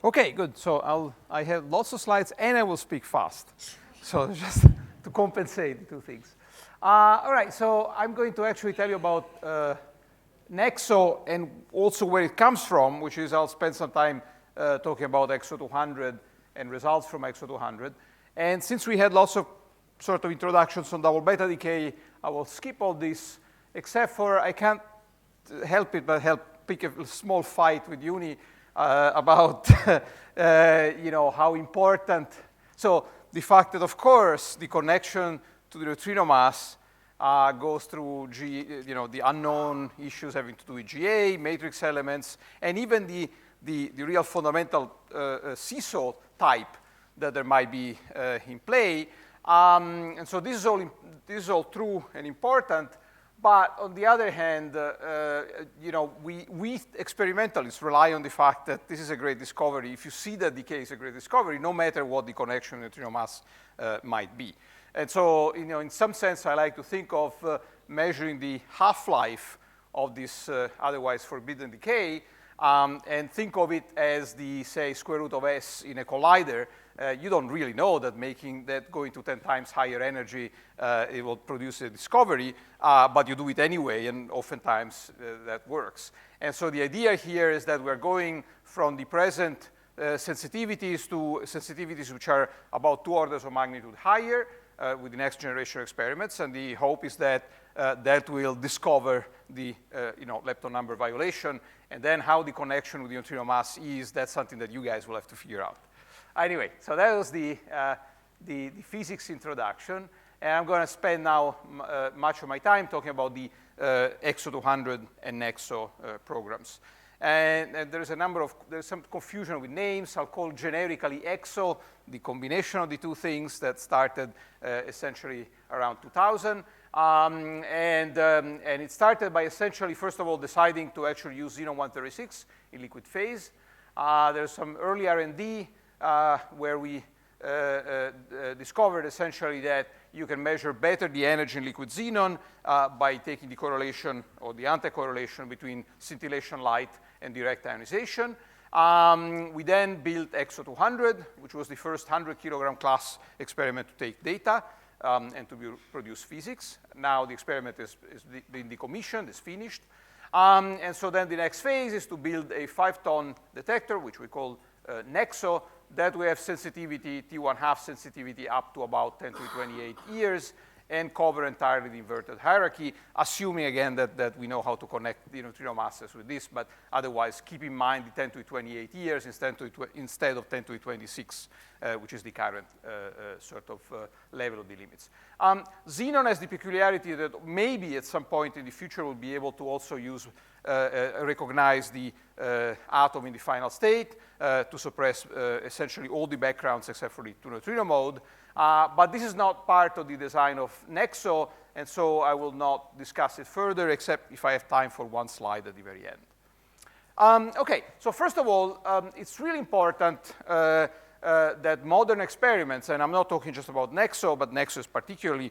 Okay, good. So I have lots of slides, and I will speak fast. So just to compensate the two things. All right, so I'm going to actually tell you about nEXO and also where it comes from, which is I'll spend some time talking about EXO 200 and results from EXO 200. And since we had lots of sort of introductions on double beta decay, I will skip all this, except for I can't help it but pick a small fight with Uni about how important. So the fact that, of course, the connection to the neutrino mass goes through the unknown issues having to do with GA, matrix elements, and even the real fundamental seesaw type that there might be in play. And so this is all true and important. But on the other hand, we experimentalists rely on the fact that this is a great discovery. If you see that decay is a great discovery, no matter what the connection neutrino mass might be. And so, in some sense, I like to think of measuring the half-life of this otherwise forbidden decay, and think of it as the, say, square root of S in a collider. You don't really know that going to 10 times higher energy, it will produce a discovery, but you do it anyway, and oftentimes that works. And so the idea here is that we're going from the present sensitivities to sensitivities which are about 2 orders of magnitude higher with the next generation experiments, and the hope is that that will discover the lepton number violation, and then how the connection with the neutrino mass is, that's something that you guys will have to figure out. Anyway, so that was the physics introduction, and I'm going to spend now much of my time talking about the EXO 200 and nEXO programs. And there's some confusion with names. I'll call generically EXO the combination of the two things that started essentially around 2000. And it started by essentially, first of all, deciding to actually use xenon 136 in liquid phase. There's some early R&D where we discovered essentially that you can measure better the energy in liquid xenon by taking the correlation or the anti-correlation between scintillation light and direct ionization. We then built EXO 200, which was the first 100 kilogram class experiment to take data and to produce physics. Now the experiment is being decommissioned, is finished. And so then the next phase is to build a 5-ton detector, which we call nEXO, that we have sensitivity, T1/2 sensitivity up to about 10 to the 28 years, and cover entirely the inverted hierarchy, assuming, again, that we know how to connect the neutrino masses with this, but otherwise keep in mind the 10 to the 28 years instead of 10 to the 26, which is the current sort of level of the limits. Xenon has the peculiarity that maybe at some point in the future we'll be able to also recognize the atom in the final state to suppress essentially all the backgrounds except for the two neutrino mode. But this is not part of the design of nEXO, and so I will not discuss it further, except if I have time for one slide at the very end. Okay, so first of all, it's really important that modern experiments, and I'm not talking just about nEXO, but nEXO is particularly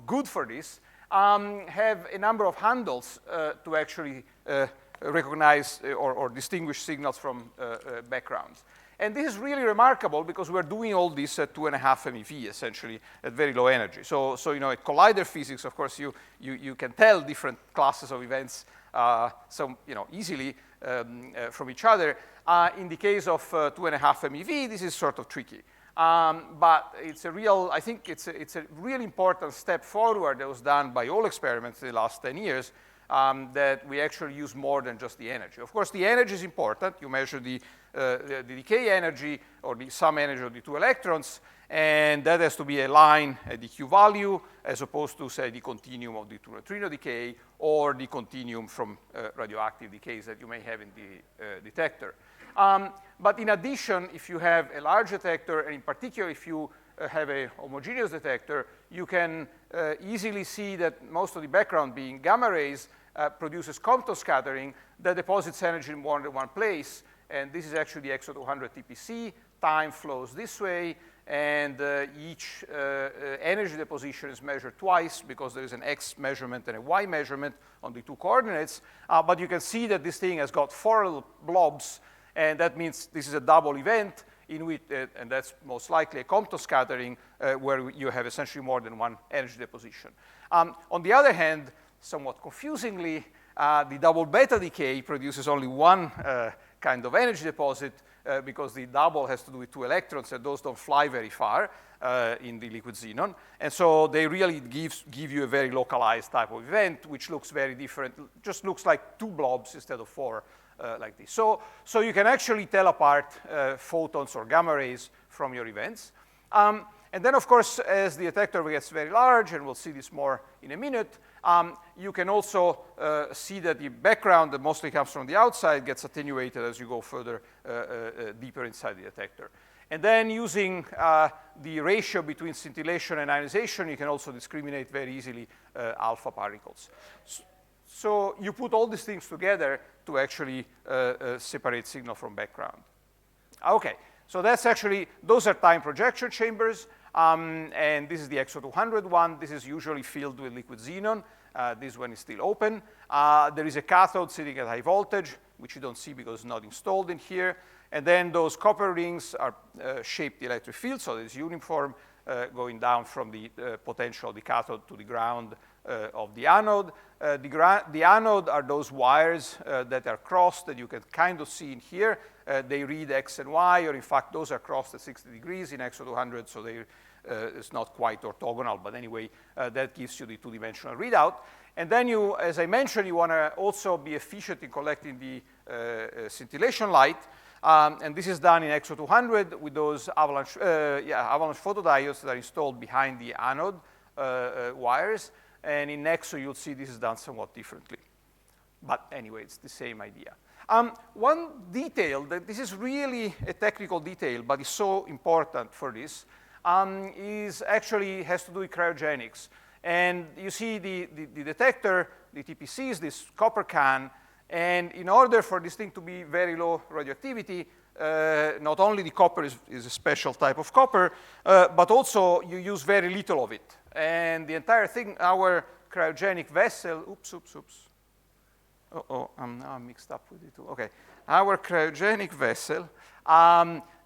good for this, have a number of handles to actually recognize or distinguish signals from backgrounds. And this is really remarkable because we're doing all this at 2.5 MeV, essentially, at very low energy. So at collider physics, of course, you can tell different classes of events easily from each other. In the case of 2.5 MeV, this is sort of tricky. But I think it's a really important step forward that was done by all experiments in the last 10 years, that we actually use more than just the energy. Of course, the energy is important. You measure the decay energy or the sum energy of the two electrons, and that has to be a line at the Q value as opposed to, say, the continuum of the two neutrino decay or the continuum from radioactive decays that you may have in the detector. But in addition, if you have a large detector, and in particular if you have a homogeneous detector, you can easily see that most of the background, being gamma rays, produces Compton scattering that deposits energy in more than one place. And this is actually the EXO 200 TPC. Time flows this way, and each energy deposition is measured twice because there is an X measurement and a Y measurement on the two coordinates. But you can see that this thing has got 4 little blobs, And that means this is a double event in which, and that's most likely a Compton scattering, where you have essentially more than one energy deposition. On the other hand, somewhat confusingly, the double beta decay produces only one kind of energy deposit, because the double has to do with two electrons, and those don't fly very far in the liquid xenon. And so they really give you a very localized type of event, which looks very different. Just looks like two blobs instead of four, like this. So you can actually tell apart photons or gamma rays from your events. And then, of course, as the detector gets very large, and we'll see this more in a minute, you can also see that the background that mostly comes from the outside gets attenuated as you go further deeper inside the detector. And then using the ratio between scintillation and ionization, you can also discriminate very easily alpha particles. So you put all these things together to actually separate signal from background. Okay, so that's actually, those are time projection chambers. And this is the XO200 one. This is usually filled with liquid xenon. This one is still open. There is a cathode sitting at high voltage, which you don't see because it's not installed in here. And then those copper rings are shaped electric field, so there's uniform going down from the potential of the cathode to the ground of the anode. The anode are those wires that are crossed that you can kind of see in here. They read X and Y, or in fact, those are crossed at 60 degrees in XO200, so it's not quite orthogonal, but anyway, that gives you the two-dimensional readout. And then you, as I mentioned, you want to also be efficient in collecting the scintillation light. And this is done in XO200 with those avalanche photodiodes that are installed behind the anode wires. And in nEXO, you'll see this is done somewhat differently. But anyway, it's the same idea. One detail, that this is really a technical detail, but it's so important for this, is actually has to do with cryogenics. And you see the detector, the TPC is this copper can, and in order for this thing to be very low radioactivity, not only the copper is a special type of copper, but also you use very little of it. And the entire thing, our cryogenic vessel, oops. Now I'm mixed up with it too. Okay, our cryogenic vessel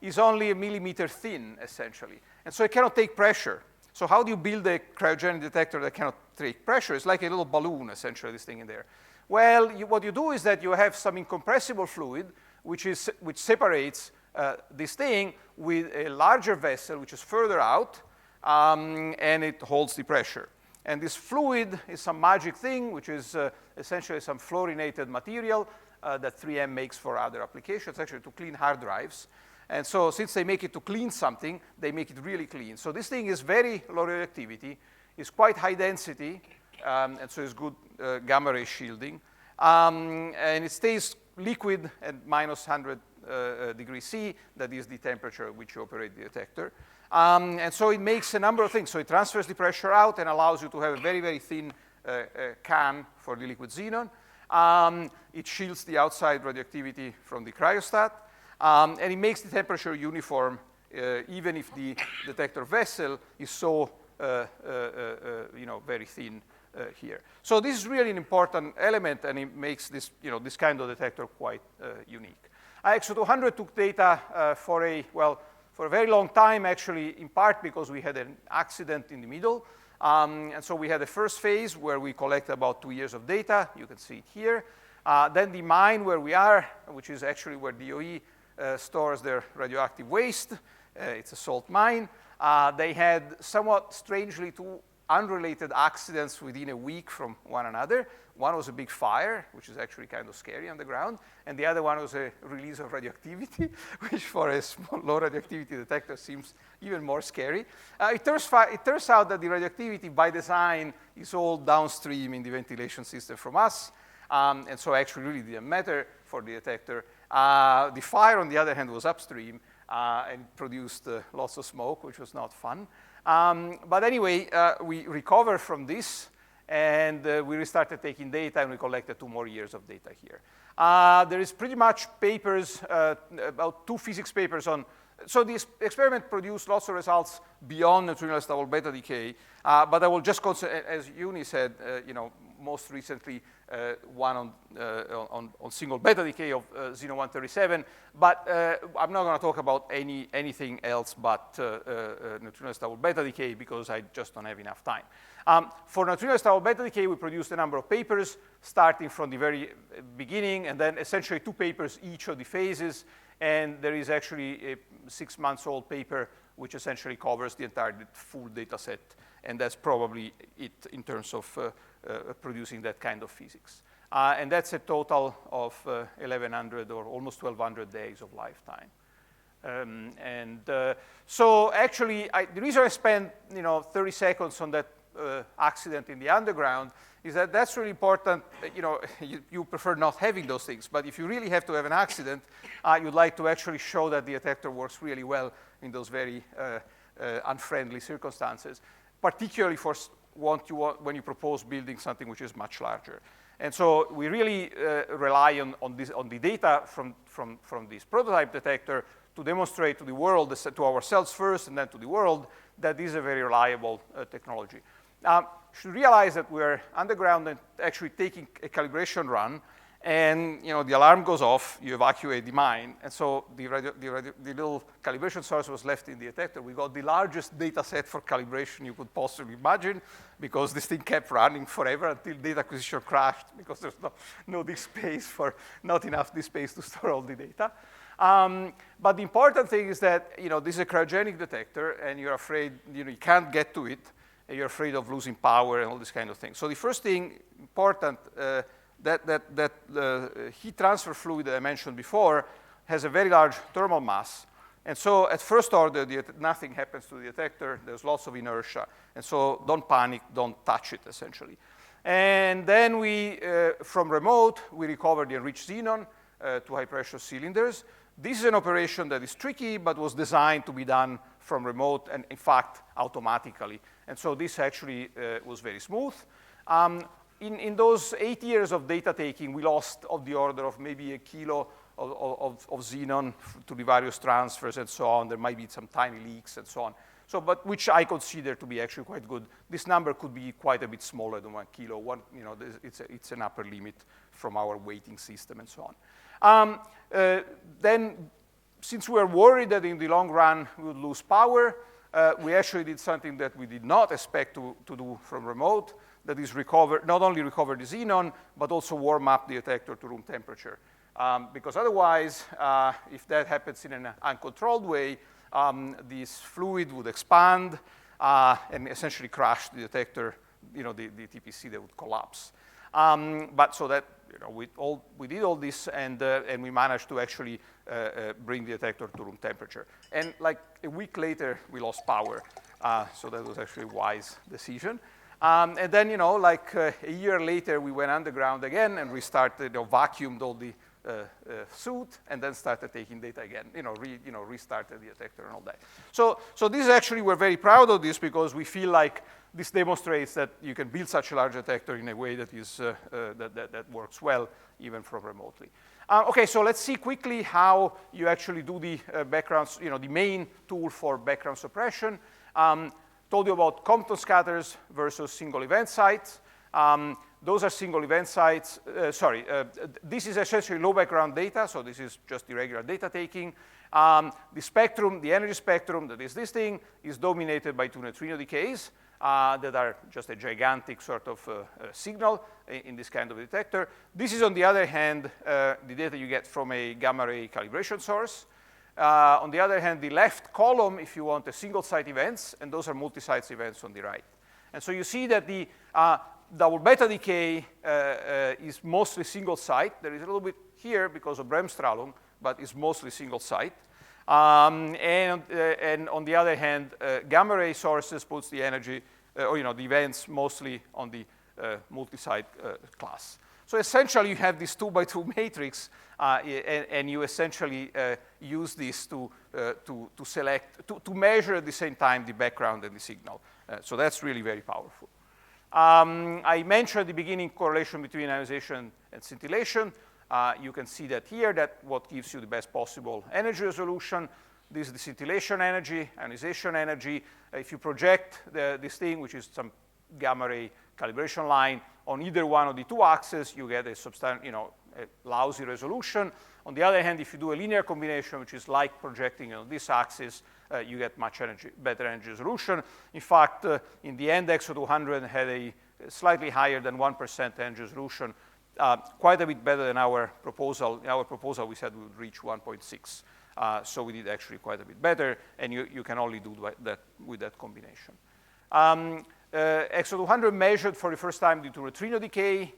is only a millimeter thin, essentially. And so it cannot take pressure. So how do you build a cryogenic detector that cannot take pressure? It's like a little balloon, essentially, this thing in there. Well, what you do is that you have some incompressible fluid, which separates this thing with a larger vessel, which is further out, and it holds the pressure. And this fluid is some magic thing, which is essentially some fluorinated material that 3M makes for other applications, actually to clean hard drives. And so since they make it to clean something, they make it really clean. So this thing is very low radioactivity, it's quite high density, and so it's good gamma ray shielding. And it stays liquid at minus 100 degrees C. That is the temperature at which you operate the detector. And so it makes a number of things. So it transfers the pressure out and allows you to have a very, very thin can for the liquid xenon. It shields the outside radioactivity from the cryostat. And it makes the temperature uniform, even if the detector vessel is so, very thin here. So this is really an important element, and it makes this, this kind of detector quite unique. XO200 took data for a very long time, actually, in part because we had an accident in the middle. And so we had the first phase where we collected about 2 years of data. You can see it here. Then the mine where we are, which is actually where DOE stores their radioactive waste. It's a salt mine. They had somewhat strangely two unrelated accidents within a week from one another. One was a big fire, which is actually kind of scary on the ground, and the other one was a release of radioactivity, which for a small low radioactivity detector seems even more scary. It turns out that the radioactivity by design is all downstream in the ventilation system from us, and so actually really didn't matter for the detector. The fire, on the other hand, was upstream and produced lots of smoke, which was not fun. But anyway, we recovered from this, and we restarted taking data, and we collected 2 more years of data here. There is pretty much papers, about 2 physics papers on. So this experiment produced lots of results beyond neutrinoless double beta decay, but I will just concentrate, as Uni said, most recently one on single beta decay of xenon 137. But I'm not going to talk about anything else but neutrinoless double beta decay because I just don't have enough time. For neutrinoless double beta decay, we produced a number of papers starting from the very beginning, and then essentially 2 papers each of the phases. And there is actually a 6-month-old paper which essentially covers the entire full data set. And that's probably it in terms of producing that kind of physics. And that's a total of 1,100 or almost 1,200 days of lifetime. So actually, the reason I spent 30 seconds on that accident in the underground is that that's really important. You prefer not having those things, but if you really have to have an accident, you'd like to actually show that the detector works really well in those very unfriendly circumstances, particularly for when you propose building something which is much larger. And so we really rely on the data from this prototype detector to demonstrate to the world, to ourselves first and then to the world, that this is a very reliable technology. You should realize that we're underground and actually taking a calibration run, and the alarm goes off, you evacuate the mine, and so the little calibration source was left in the detector. We got the largest data set for calibration you could possibly imagine, because this thing kept running forever until data acquisition crashed, because there's no disk space not enough disk space to store all the data. But the important thing is that this is a cryogenic detector, and you're afraid you can't get to it, and you're afraid of losing power and all this kind of thing. So the first thing important, that heat transfer fluid that I mentioned before has a very large thermal mass. And so at first order, nothing happens to the detector. There's lots of inertia. And so don't panic, don't touch it, essentially. And then from remote, we recover the enriched xenon to high-pressure cylinders. This is an operation that is tricky, but was designed to be done from remote and, in fact, automatically. And so this actually was very smooth. In those 8 years of data taking, we lost of the order of maybe 1 kilo of xenon to the various transfers and so on. There might be some tiny leaks and so on. But which I consider to be actually quite good. This number could be quite a bit smaller than 1 kilo. It's an upper limit from our weighting system and so on. Then, since we were worried that in the long run we would lose power, we actually did something that we did not expect to do from remote. That is not only recover the xenon, but also warm up the detector to room temperature. Because otherwise, if that happens in an uncontrolled way, this fluid would expand and essentially crash the detector, the TPC that would collapse. But so that we did all this, and we managed to actually bring the detector to room temperature. And like a week later, we lost power. So that was actually a wise decision. And then, like a year later, we went underground again and restarted, vacuumed all the suit, and then started taking data again. Restarted the detector and all that. So this actually, we're very proud of this because we feel like this demonstrates that you can build such a large detector in a way that is that works well, even from remotely. Okay, so let's see quickly how you actually do the backgrounds. The main tool for background suppression. Told you about Compton scatters versus single event sites. Those are single event sites. This is essentially low background data, so this is just irregular data taking. The spectrum, the energy spectrum, that is this thing, is dominated by 2 neutrino decays that are just a gigantic sort of signal in this kind of detector. This is, on the other hand, the data you get from a gamma ray calibration source. On the other hand, the left column, if you want, the single-site events, and those are multi-site events on the right. And so you see that the double beta decay is mostly single-site. There is a little bit here because of Bremsstrahlung, but it's mostly single-site. And on the other hand, gamma ray sources puts the energy, the events mostly on the multi-site class. So essentially, you have this 2x2 matrix, and you essentially use this to measure at the same time the background and the signal. So that's really very powerful. I mentioned at the beginning correlation between ionization and scintillation. You can see that here, that what gives you the best possible energy resolution. This is the scintillation energy, ionization energy. If you project this thing, which is some gamma ray calibration line. On either one of the two axes, you get a lousy resolution. On the other hand, if you do a linear combination, which is like projecting on this axis, you get much better energy resolution. In fact, in the end, nEXO 200 had a slightly higher than 1% energy resolution, quite a bit better than our proposal. In our proposal, we said we would reach 1.6. So we did actually quite a bit better, and you can only do that with that combination. nEXO 200 measured for the first time the neutrino decay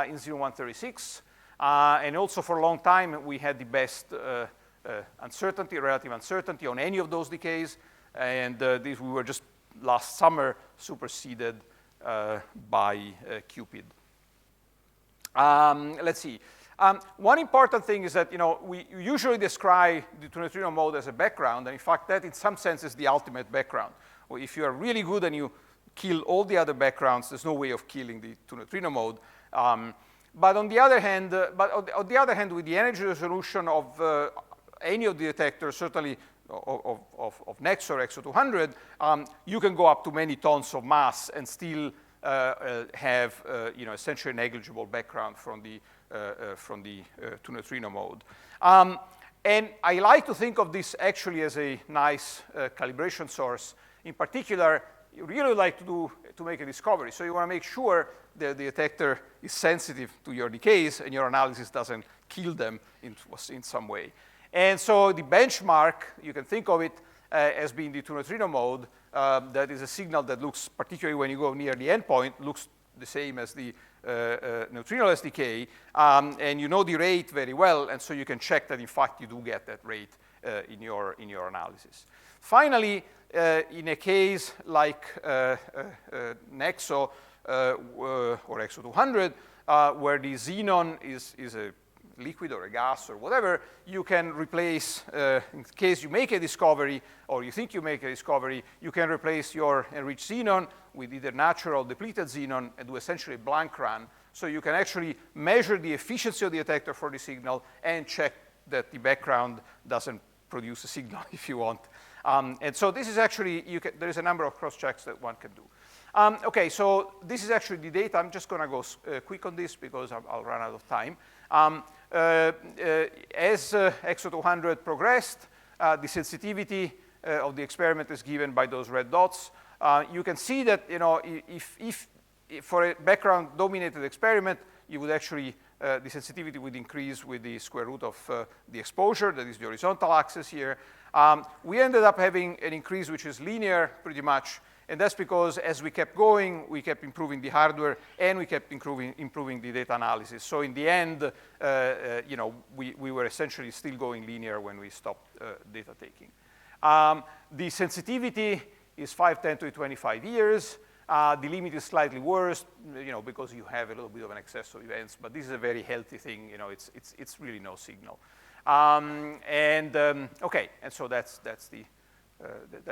in 0136. And also for a long time, we had the best uncertainty, relative uncertainty on any of those decays. And we were just last summer superseded by Cupid. Let's see. One important thing is that we usually describe the neutrino mode as a background, and in fact, that in some sense is the ultimate background. Or if you are really good and you kill all the other backgrounds, there's no way of killing the neutrino mode. But on the other hand, with the energy resolution of any of the detectors, certainly of nEXO or nEXO 200, you can go up to many tons of mass and still have essentially negligible background from the to neutrino mode. And I like to think of this actually as a nice calibration source. In particular, you really like to make a discovery. So you want to make sure that the detector is sensitive to your decays and your analysis doesn't kill them in some way. And so the benchmark, you can think of it as being the neutrino mode. That is a signal that looks, particularly when you go near the endpoint, looks the same as the neutrinoless decay. And you know the rate very well, and so you can check that, in fact, you do get that rate in your analysis. Finally, in a case like nEXO or nEXO 200, where the xenon is a liquid or a gas or whatever, you can replace, in case you make a discovery or you think you make a discovery, you can replace your enriched xenon with either natural depleted xenon and do essentially a blank run. So you can actually measure the efficiency of the detector for the signal and check that the background doesn't produce a signal if you want. And so this is actually, there is a number of cross-checks that one can do. Okay, so this is actually the data. I'm just going to go quick on this because I'll run out of time. As nEXO 200 progressed, the sensitivity of the experiment is given by those red dots. You can see that if for a background-dominated experiment, you would actually, the sensitivity would increase with the square root of the exposure, that is the horizontal axis here. We ended up having an increase which is linear pretty much, and that's because as we kept going, we kept improving the hardware and we kept improving the data analysis. So in the end, we were essentially still going linear when we stopped data taking. The sensitivity is 510 to 25 years. The limit is slightly worse, because you have a little bit of an excess of events, but this is a very healthy thing. It's really no signal. Okay, and so that's that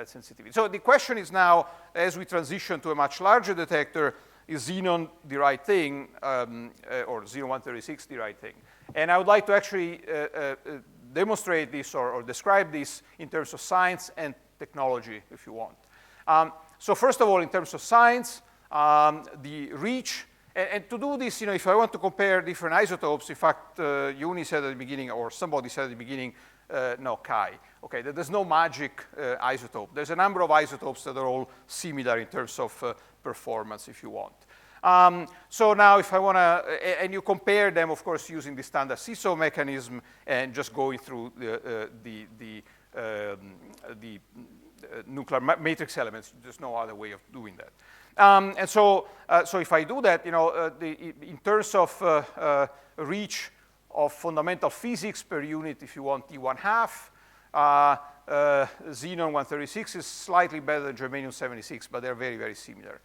sensitivity. So the question is now, as we transition to a much larger detector, is xenon the right thing, or 0136 the right thing? And I would like to actually demonstrate this or describe this in terms of science and technology, if you want. So first of all, in terms of science, the reach, and to do this, if I want to compare different isotopes, in fact, Uni said at the beginning, or somebody said at the beginning, no, Kai. Okay, there's no magic isotope. There's a number of isotopes that are all similar in terms of performance, if you want. So now if I want to, and you compare them, of course, using the standard CISO mechanism and just going through the nuclear matrix elements. There's no other way of doing that. And so if I do that, in terms of reach of fundamental physics per unit, if you want T1/2, xenon 136 is slightly better than germanium 76, but they're very, very similar.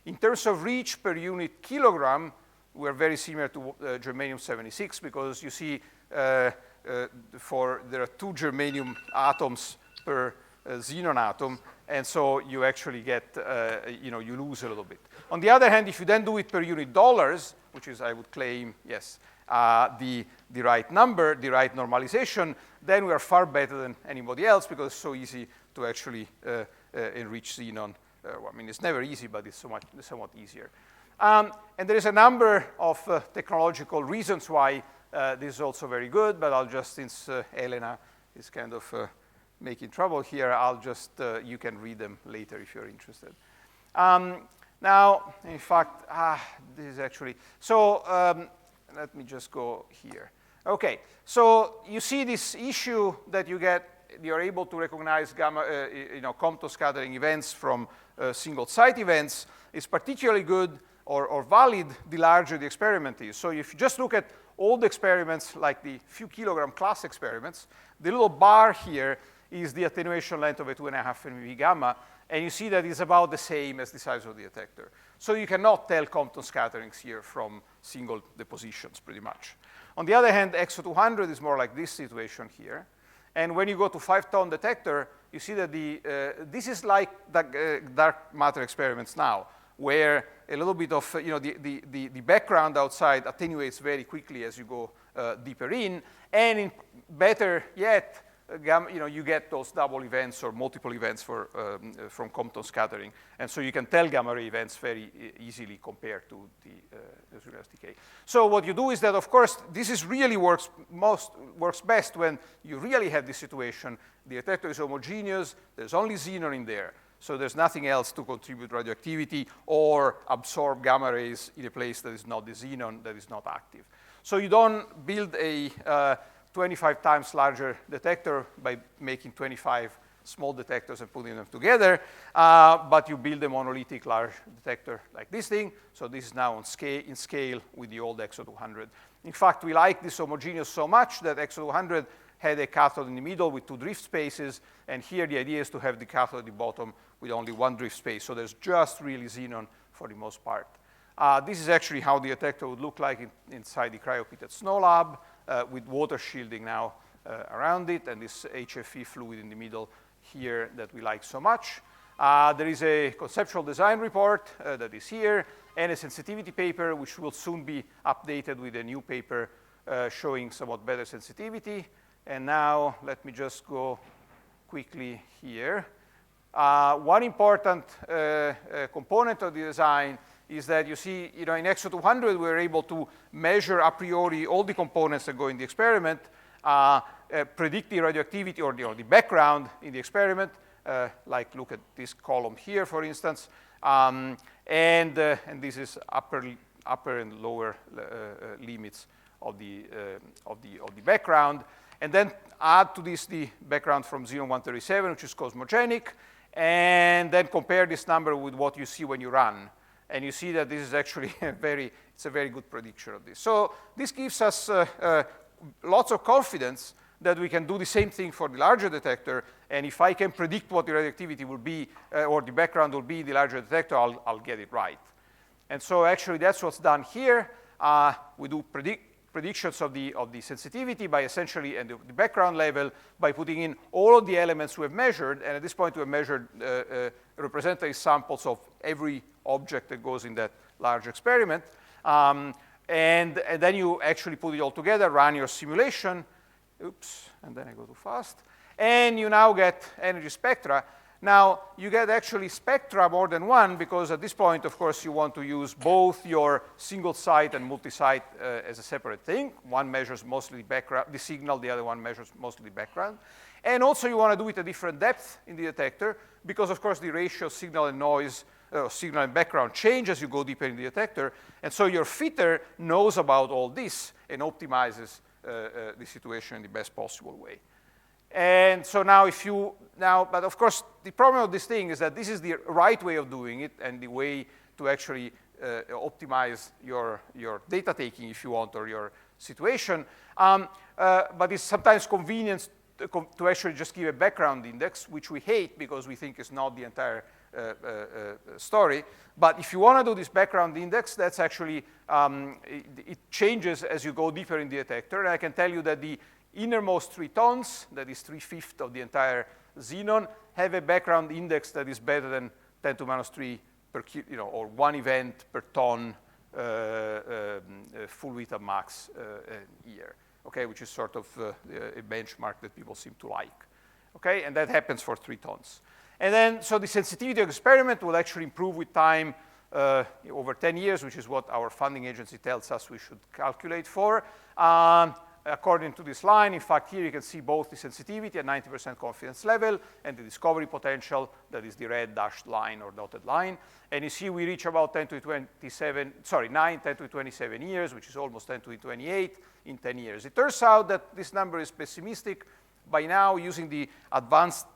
In terms of reach per unit kilogram, we're very similar to germanium 76 because you see there are 2 germanium atoms per xenon atom, and so you actually get, you lose a little bit. On the other hand, if you then do it per unit dollars, which is, I would claim, yes, the right number, the right normalization, then we are far better than anybody else because it's so easy to actually enrich xenon I mean, it's never easy, but it's somewhat easier. And there is a number of technological reasons why this is also very good, but I'll just, since Elena is kind of making trouble here, I'll just, you can read them later if you're interested. Now, in fact, this is actually, so let me just go here. Okay, so you see this issue that you get, you're able to recognize gamma, Compton scattering events from single site events is particularly good or valid the larger the experiment is. So if you just look at all the experiments, like the few kilogram class experiments, the little bar here is the attenuation length of a 2.5 MeV gamma, and you see that it's about the same as the size of the detector. So you cannot tell Compton scatterings here from single depositions, pretty much. On the other hand, nEXO 200 is more like this situation here. And when you go to 5-ton detector, you see that this is like the dark matter experiments now, where a little bit of, the background outside attenuates very quickly as you go deeper in. And better yet, you get those double events or multiple events from Compton scattering. And so you can tell gamma ray events very easily compared to the neutrinoless decay. So what you do is that, of course, this really works best when you really have this situation. The detector is homogeneous. There's only xenon in there. So there's nothing else to contribute radioactivity or absorb gamma rays in a place that is not the xenon, that is not active. So you don't build a 25 times larger detector by making 25 small detectors and putting them together, but you build a monolithic large detector like this thing. So this is now in scale with the old nEXO 200. In fact, we like this homogeneous so much that nEXO 200 had a cathode in the middle with 2 drift spaces, and here the idea is to have the cathode at the bottom with only 1 drift space. So there's just really xenon for the most part. This is actually how the detector would look like inside the cryopit at Snow Lab, with water shielding now around it, and this HFE fluid in the middle here that we like so much. There is a conceptual design report that is here, and a sensitivity paper, which will soon be updated with a new paper showing somewhat better sensitivity. And now let me just go quickly here. One important component of the design is that you see, in nEXO 200, we're able to measure a priori all the components that go in the experiment, predict the radioactivity or the background in the experiment, like look at this column here, for instance, and this is upper and lower limits of the background. And then add to this the background from xenon 137, which is cosmogenic, and then compare this number with what you see when you run. And you see that this is actually it's a very good prediction of this. So this gives us lots of confidence that we can do the same thing for the larger detector. And if I can predict what the radioactivity will be, or the background will be in the larger detector, I'll get it right. And so actually that's what's done here. We do predictions of the sensitivity by essentially, and the background level, by putting in all of the elements we have measured. And at this point, we have measured representative samples of every object that goes in that large experiment. And then you actually put it all together, run your simulation. Oops, and then I go too fast. And you now get energy spectra. Now, you get actually spectra more than one, because at this point, of course, you want to use both your single site and multi-site as a separate thing. One measures mostly the signal, the other one measures mostly the background. And also, you want to do it at different depth in the detector, because, of course, the ratio of signal and noise, signal and background change as you go deeper in the detector. And so your fitter knows about all this and optimizes the situation in the best possible way. And so now but of course, the problem of this thing is that this is the right way of doing it and the way to actually optimize your data taking, if you want, or your situation. But it's sometimes convenient to actually just give a background index, which we hate because we think is not the entire story. But if you want to do this background index, that's actually, it changes as you go deeper in the detector. And I can tell you that the innermost 3 tons, that is 3/5 of the entire xenon, have a background index that is better than 10 to minus 3 per or 1 event per ton full width max year, okay, which is sort of a benchmark that people seem to like, okay, and that happens for 3 tons. And then, so the sensitivity of the experiment will actually improve with time over 10 years, which is what our funding agency tells us we should calculate for. According to this line, in fact, here you can see both the sensitivity at 90% confidence level and the discovery potential, that is the red dashed line or dotted line. And you see we reach about 10 to the 27, sorry, 9, 10 to the 27 years, which is almost 10 to the 28 in 10 years. It turns out that this number is pessimistic. By now, using the advanced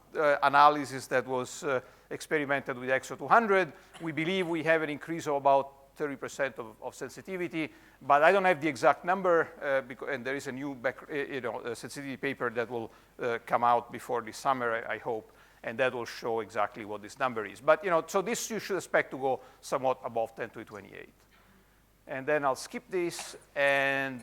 analysis that was experimented with nEXO 200, we believe we have an increase of about 30% of sensitivity, but I don't have the exact number, and there is a new sensitivity paper that will come out before the summer, I hope, and that will show exactly what this number is. But so this you should expect to go somewhat above 10 to the 28. And then I'll skip this and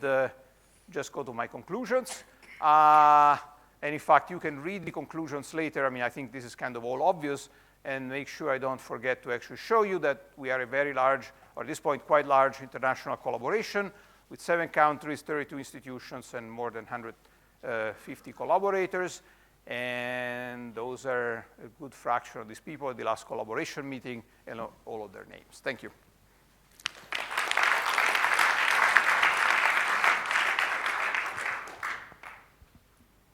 just go to my conclusions. And in fact, you can read the conclusions later. I mean, I think this is kind of all obvious, and make sure I don't forget to actually show you that we are a very large, or at this point, quite large international collaboration with 7 countries, 32 institutions, and more than 150 collaborators. And those are a good fraction of these people at the last collaboration meeting, and all of their names. Thank you.